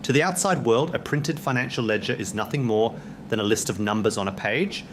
To the outside world, a printed financial ledger is nothing more than a list of numbers on a page,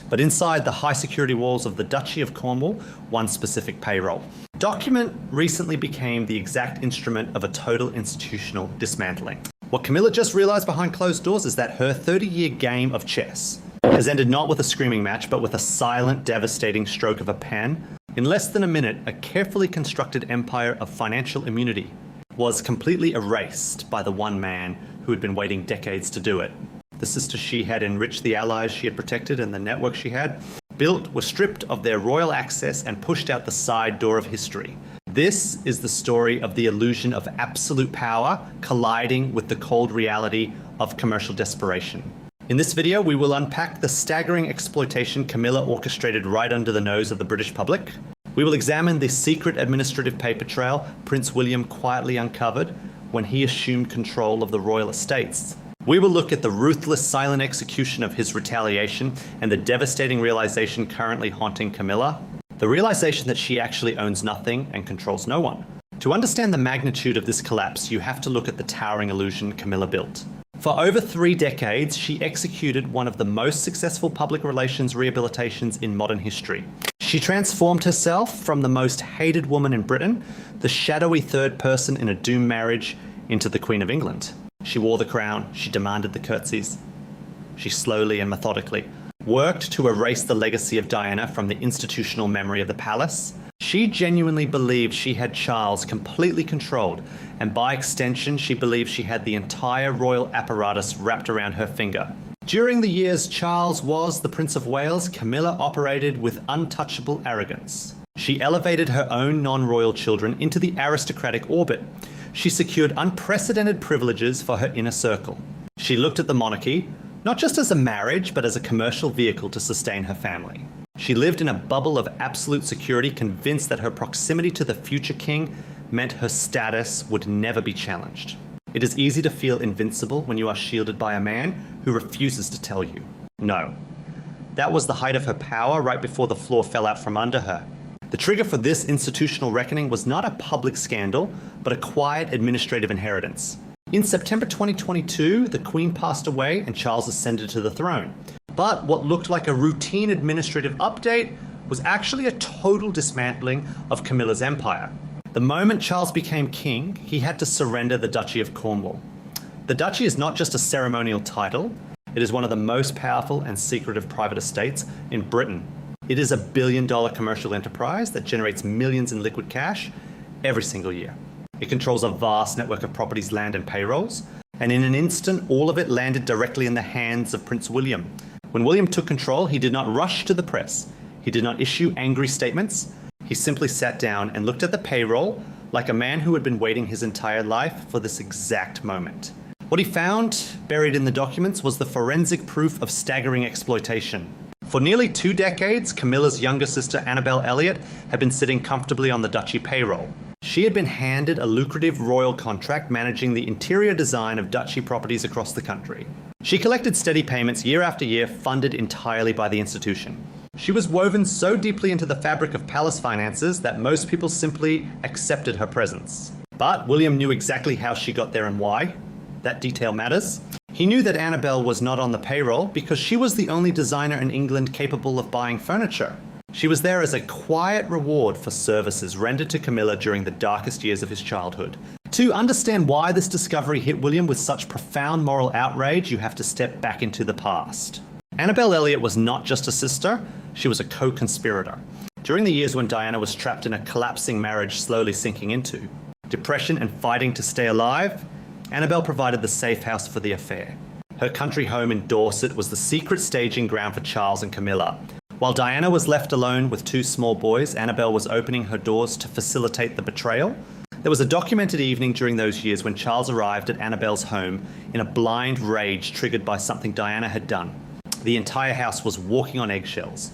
but inside the high security walls of the Duchy of Cornwall, one specific payroll. The document recently became the exact instrument of a total institutional dismantling. What Camilla just realized behind closed doors is that her 30-year game of chess has ended not with a screaming match, but with a silent, devastating stroke of a pen. In less than a minute, a carefully constructed empire of financial immunity was completely erased by the one man who had been waiting decades to do it. The sisters she had enriched, the allies she had protected, and the network she had built were stripped of their royal access and pushed out the side door of history. This is the story of the illusion of absolute power colliding with the cold reality of commercial desperation. In this video, we will unpack the staggering exploitation Camilla orchestrated right under the nose of the British public. We will examine the secret administrative paper trail Prince William quietly uncovered when he assumed control of the royal estates. We will look at the ruthless, silent execution of his retaliation and the devastating realization currently haunting Camilla. The realization that she actually owns nothing and controls no one. To understand the magnitude of this collapse, you have to look at the towering illusion Camilla built. For over 3 decades, she executed one of the most successful public relations rehabilitations in modern history. She transformed herself from the most hated woman in Britain, the shadowy third person in a doomed marriage, into the Queen of England. She wore the crown, she demanded the curtsies. She slowly and methodically worked to erase the legacy of Diana from the institutional memory of the palace. She genuinely believed she had Charles completely controlled, and by extension, she believed she had the entire royal apparatus wrapped around her finger. During the years Charles was the Prince of Wales, Camilla operated with untouchable arrogance. She elevated her own non-royal children into the aristocratic orbit. She secured unprecedented privileges for her inner circle. She looked at the monarchy, not just as a marriage, but as a commercial vehicle to sustain her family. She lived in a bubble of absolute security, convinced that her proximity to the future king meant her status would never be challenged. It is easy to feel invincible when you are shielded by a man who refuses to tell you no. That was the height of her power right before the floor fell out from under her. The trigger for this institutional reckoning was not a public scandal, but a quiet administrative inheritance. In September 2022, the Queen passed away and Charles ascended to the throne. But what looked like a routine administrative update was actually a total dismantling of Camilla's empire. The moment Charles became king, he had to surrender the Duchy of Cornwall. The duchy is not just a ceremonial title, it is one of the most powerful and secretive private estates in Britain. It is a billion-dollar commercial enterprise that generates millions in liquid cash every single year. It controls a vast network of properties, land, and payrolls, and in an instant, all of it landed directly in the hands of Prince William. When William took control, he did not rush to the press. He did not issue angry statements. He simply sat down and looked at the payroll like a man who had been waiting his entire life for this exact moment. What he found, buried in the documents, was the forensic proof of staggering exploitation. For nearly 2 decades, Camilla's younger sister Annabel Elliot had been sitting comfortably on the duchy payroll. She had been handed a lucrative royal contract managing the interior design of duchy properties across the country. She collected steady payments year after year, funded entirely by the institution. She was woven so deeply into the fabric of palace finances that most people simply accepted her presence. But William knew exactly how she got there and why. That detail matters. He knew that Annabel was not on the payroll because she was the only designer in England capable of buying furniture. She was there as a quiet reward for services rendered to Camilla during the darkest years of his childhood. To understand why this discovery hit William with such profound moral outrage, you have to step back into the past. Annabel Elliot was not just a sister, she was a co-conspirator. During the years when Diana was trapped in a collapsing marriage slowly sinking into depression and fighting to stay alive, Annabel provided the safe house for the affair. Her country home in Dorset was the secret staging ground for Charles and Camilla. While Diana was left alone with 2 small boys, Annabel was opening her doors to facilitate the betrayal. There was a documented evening during those years when Charles arrived at Annabel's home in a blind rage triggered by something Diana had done. The entire house was walking on eggshells.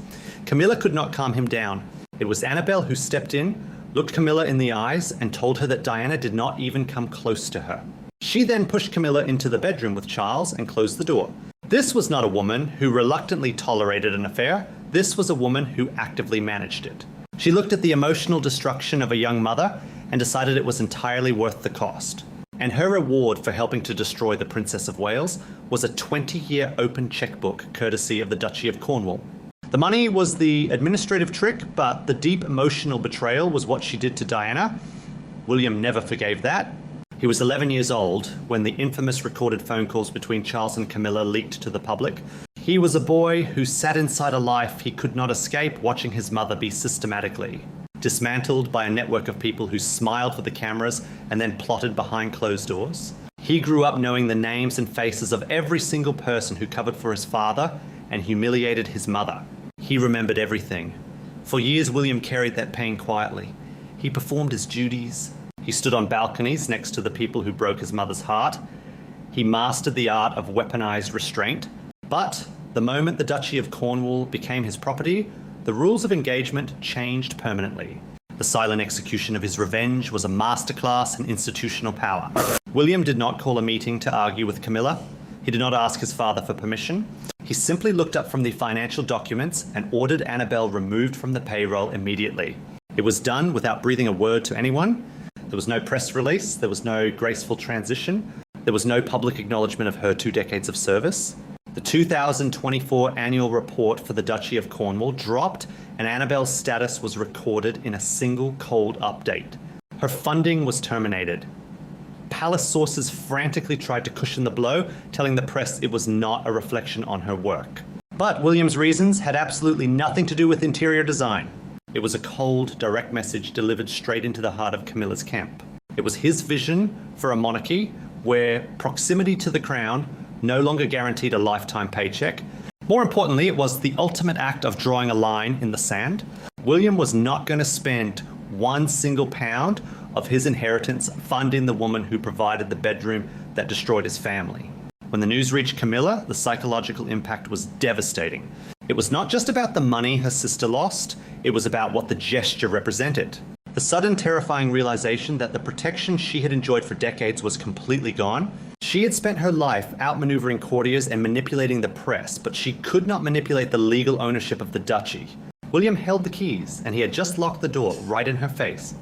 Camilla could not calm him down. It was Annabel who stepped in, looked Camilla in the eyes, and told her that Diana did not even come close to her. She then pushed Camilla into the bedroom with Charles and closed the door. This was not a woman who reluctantly tolerated an affair. This was a woman who actively managed it. She looked at the emotional destruction of a young mother and decided it was entirely worth the cost. And her reward for helping to destroy the Princess of Wales was a 20-year open checkbook courtesy of the Duchy of Cornwall. The money was the administrative trick, but the deep emotional betrayal was what she did to Diana. William never forgave that. He was 11 years old when the infamous recorded phone calls between Charles and Camilla leaked to the public. He was a boy who sat inside a life he could not escape, watching his mother be systematically dismantled by a network of people who smiled for the cameras and then plotted behind closed doors. He grew up knowing the names and faces of every single person who covered for his father and humiliated his mother. He remembered everything. For years, William carried that pain quietly. He performed his duties. He stood on balconies next to the people who broke his mother's heart. He mastered the art of weaponized restraint. But the moment the Duchy of Cornwall became his property, the rules of engagement changed permanently. The silent execution of his revenge was a masterclass in institutional power. William did not call a meeting to argue with Camilla. He did not ask his father for permission. He simply looked up from the financial documents and ordered Annabel removed from the payroll immediately. It was done without breathing a word to anyone. There was no press release. There was no graceful transition. There was no public acknowledgement of her 2 decades of service. The 2024 annual report for the Duchy of Cornwall dropped, and Annabel's status was recorded in a single cold update. Her funding was terminated. Palace sources frantically tried to cushion the blow, telling the press it was not a reflection on her work. But William's reasons had absolutely nothing to do with interior design. It was a cold, direct message delivered straight into the heart of Camilla's camp. It was his vision for a monarchy where proximity to the crown no longer guaranteed a lifetime paycheck. More importantly, it was the ultimate act of drawing a line in the sand. William was not going to spend one single pound of his inheritance funding the woman who provided the bedroom that destroyed his family. When the news reached Camilla, the psychological impact was devastating. It was not just about the money her sister lost, it was about what the gesture represented. The sudden terrifying realization that the protection she had enjoyed for decades was completely gone. She had spent her life outmaneuvering courtiers and manipulating the press, but she could not manipulate the legal ownership of the duchy. William held the keys, and he had just locked the door right in her face.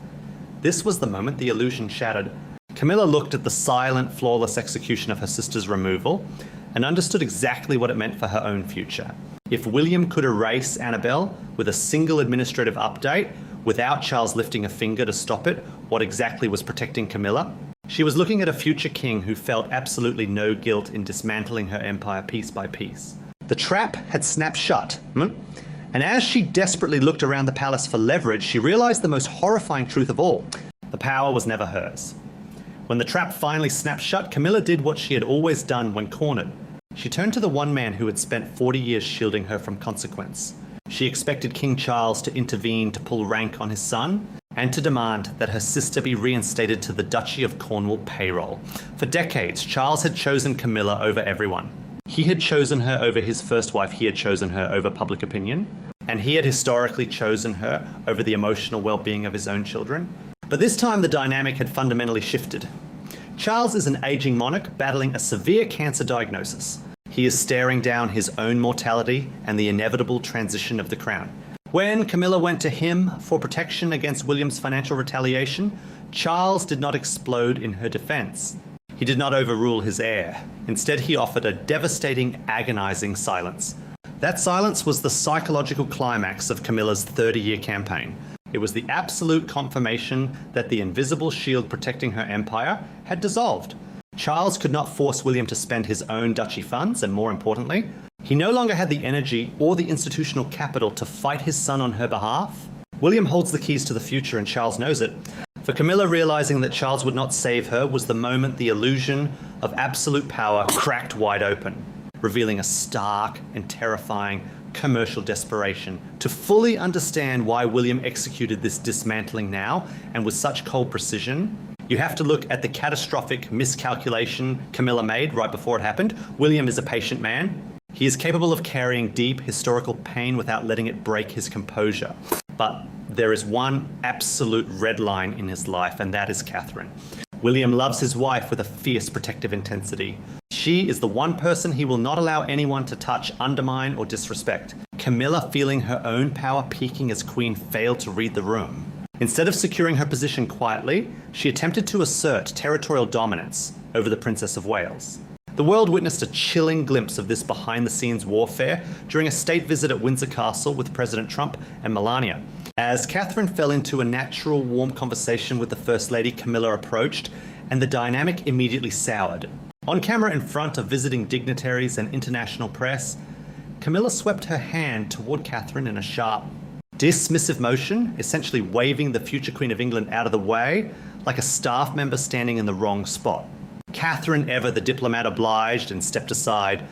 This was the moment the illusion shattered. Camilla looked at the silent, flawless execution of her sister's removal and understood exactly what it meant for her own future. If William could erase Annabel with a single administrative update, without Charles lifting a finger to stop it, what exactly was protecting Camilla? She was looking at a future king who felt absolutely no guilt in dismantling her empire piece by piece. The trap had snapped shut, and as she desperately looked around the palace for leverage, she realized the most horrifying truth of all. The power was never hers. When the trap finally snapped shut, Camilla did what she had always done when cornered. She turned to the one man who had spent 40 years shielding her from consequence. She expected King Charles to intervene to pull rank on his son, and to demand that her sister be reinstated to the Duchy of Cornwall payroll. For decades, Charles had chosen Camilla over everyone. He had chosen her over his first wife, he had chosen her over public opinion, and he had historically chosen her over the emotional well-being of his own children. But this time the dynamic had fundamentally shifted. Charles is an aging monarch battling a severe cancer diagnosis. He is staring down his own mortality and the inevitable transition of the crown. When Camilla went to him for protection against William's financial retaliation, Charles did not explode in her defense. He did not overrule his heir. Instead, he offered a devastating, agonizing silence. That silence was the psychological climax of Camilla's 30-year campaign. It was the absolute confirmation that the invisible shield protecting her empire had dissolved. Charles could not force William to spend his own duchy funds, and more importantly, he no longer had the energy or the institutional capital to fight his son on her behalf. William holds the keys to the future, and Charles knows it. For Camilla, realizing that Charles would not save her was the moment the illusion of absolute power cracked wide open, revealing a stark and terrifying commercial desperation. To fully understand why William executed this dismantling now, and with such cold precision, you have to look at the catastrophic miscalculation Camilla made right before it happened. William is a patient man. He is capable of carrying deep historical pain without letting it break his composure. But there is one absolute red line in his life, and that is Catherine. William loves his wife with a fierce protective intensity. She is the one person he will not allow anyone to touch, undermine, or disrespect. Camilla, feeling her own power peaking as queen, failed to read the room. Instead of securing her position quietly, she attempted to assert territorial dominance over the Princess of Wales. The world witnessed a chilling glimpse of this behind-the-scenes warfare during a state visit at Windsor Castle with President Trump and Melania. As Catherine fell into a natural, warm conversation with the First Lady, Camilla approached, and the dynamic immediately soured. On camera in front of visiting dignitaries and international press, Camilla swept her hand toward Catherine in a sharp, dismissive motion, essentially waving the future Queen of England out of the way, like a staff member standing in the wrong spot. Catherine, ever the diplomat, obliged and stepped aside,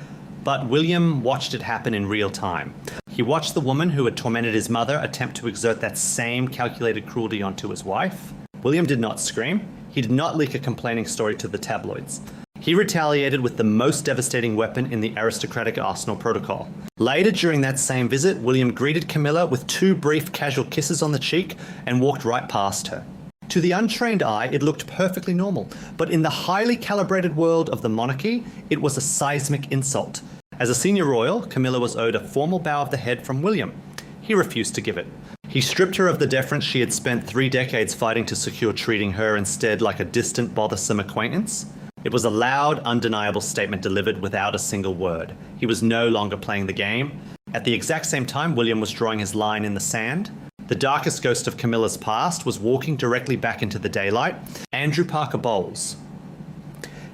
but William watched it happen in real time. He watched the woman who had tormented his mother attempt to exert that same calculated cruelty onto his wife. William did not scream. He did not leak a complaining story to the tabloids. He retaliated with the most devastating weapon in the aristocratic arsenal protocol. Later during that same visit, William greeted Camilla with 2 brief casual kisses on the cheek and walked right past her. To the untrained eye, it looked perfectly normal, but in the highly calibrated world of the monarchy, it was a seismic insult. As a senior royal, Camilla was owed a formal bow of the head from William. He refused to give it. He stripped her of the deference she had spent 3 decades fighting to secure, treating her instead like a distant, bothersome acquaintance. It was a loud, undeniable statement delivered without a single word. He was no longer playing the game. At the exact same time, William was drawing his line in the sand. The darkest ghost of Camilla's past was walking directly back into the daylight. Andrew Parker Bowles.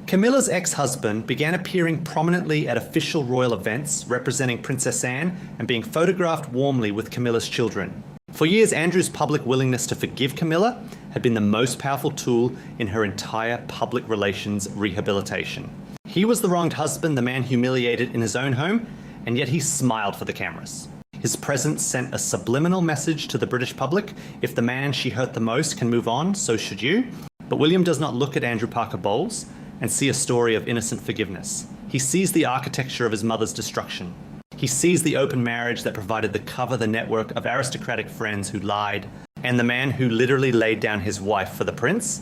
Camilla's ex-husband began appearing prominently at official royal events representing Princess Anne and being photographed warmly with Camilla's children. For years, Andrew's public willingness to forgive Camilla had been the most powerful tool in her entire public relations rehabilitation. He was the wronged husband, the man humiliated in his own home, and yet he smiled for the cameras. His presence sent a subliminal message to the British public: if the man she hurt the most can move on, so should you. But William does not look at Andrew Parker Bowles and see a story of innocent forgiveness. He sees the architecture of his mother's destruction. He sees the open marriage that provided the cover, the network of aristocratic friends who lied, and the man who literally laid down his wife for the prince.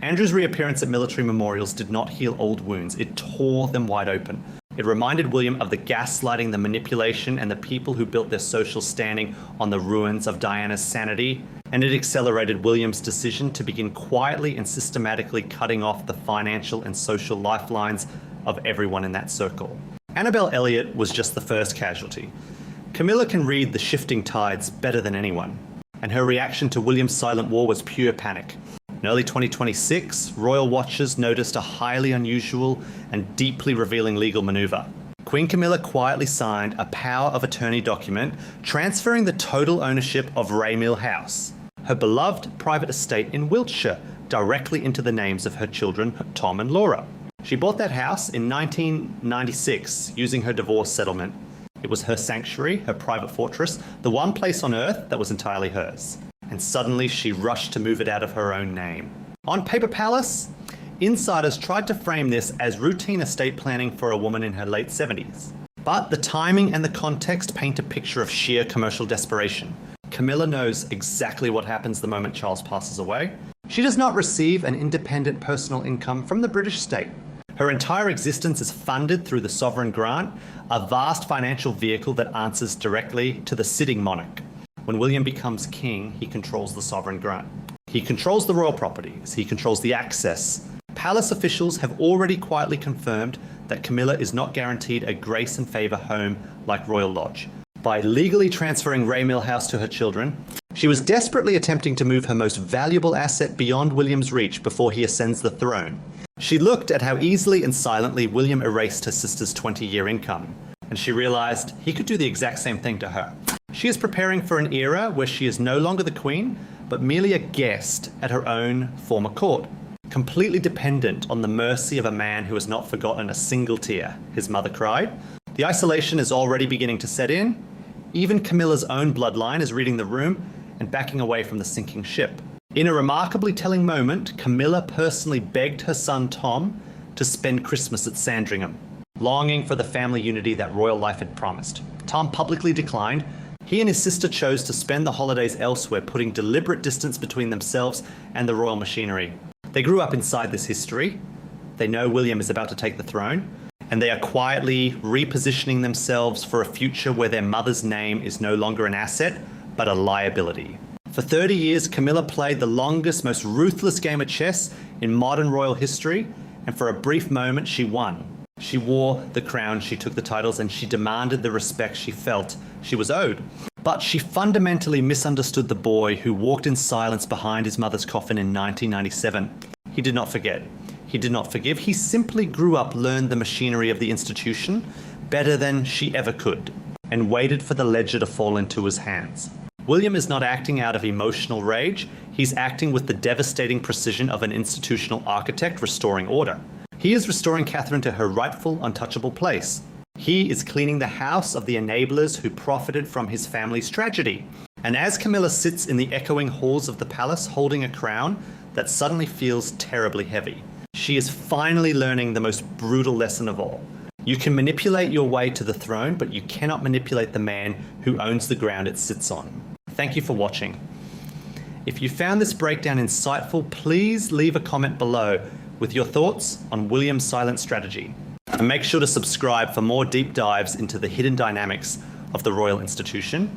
Andrew's reappearance at military memorials did not heal old wounds, it tore them wide open. It reminded William of the gaslighting, the manipulation, and the people who built their social standing on the ruins of Diana's sanity, and it accelerated William's decision to begin quietly and systematically cutting off the financial and social lifelines of everyone in that circle. Annabel Elliot was just the first casualty. Camilla can read the shifting tides better than anyone, and her reaction to William's silent war was pure panic. In early 2026, royal watchers noticed a highly unusual and deeply revealing legal maneuver. Queen Camilla quietly signed a power of attorney document transferring the total ownership of Raymil House, her beloved private estate in Wiltshire, directly into the names of her children, Tom and Laura. She bought that house in 1996 using her divorce settlement. It was her sanctuary, her private fortress, the one place on earth that was entirely hers. And suddenly she rushed to move it out of her own name. On Paper Palace, insiders tried to frame this as routine estate planning for a woman in her late 70s. But the timing and the context paint a picture of sheer commercial desperation. Camilla knows exactly what happens the moment Charles passes away. She does not receive an independent personal income from the British state. Her entire existence is funded through the sovereign grant, a vast financial vehicle that answers directly to the sitting monarch. When William becomes king, he controls the sovereign grant. He controls the royal properties. He controls the access. Palace officials have already quietly confirmed that Camilla is not guaranteed a grace and favour home like Royal Lodge. By legally transferring Raymil House to her children, she was desperately attempting to move her most valuable asset beyond William's reach before he ascends the throne. She looked at how easily and silently William erased her sister's 20-year income, and she realised he could do the exact same thing to her. She is preparing for an era where she is no longer the queen, but merely a guest at her own former court, completely dependent on the mercy of a man who has not forgotten a single tear, his mother cried. The isolation is already beginning to set in. Even Camilla's own bloodline is reading the room and backing away from the sinking ship. In a remarkably telling moment, Camilla personally begged her son Tom to spend Christmas at Sandringham, longing for the family unity that royal life had promised. Tom publicly declined. He and his sister chose to spend the holidays elsewhere, putting deliberate distance between themselves and the royal machinery. They grew up inside this history. They know William is about to take the throne, and they are quietly repositioning themselves for a future where their mother's name is no longer an asset, but a liability. For 30 years, Camilla played the longest, most ruthless game of chess in modern royal history, and for a brief moment she won. She wore the crown, she took the titles, and she demanded the respect she felt she was owed. But she fundamentally misunderstood the boy who walked in silence behind his mother's coffin in 1997. He did not forget. He did not forgive. He simply grew up, learned the machinery of the institution better than she ever could, and waited for the ledger to fall into his hands. William is not acting out of emotional rage. He's acting with the devastating precision of an institutional architect restoring order. He is restoring Catherine to her rightful, untouchable place. He is cleaning the house of the enablers who profited from his family's tragedy. And as Camilla sits in the echoing halls of the palace holding a crown that suddenly feels terribly heavy, she is finally learning the most brutal lesson of all. You can manipulate your way to the throne, but you cannot manipulate the man who owns the ground it sits on. Thank you for watching. If you found this breakdown insightful, please leave a comment below with your thoughts on William's silent strategy. And make sure to subscribe for more deep dives into the hidden dynamics of the royal institution.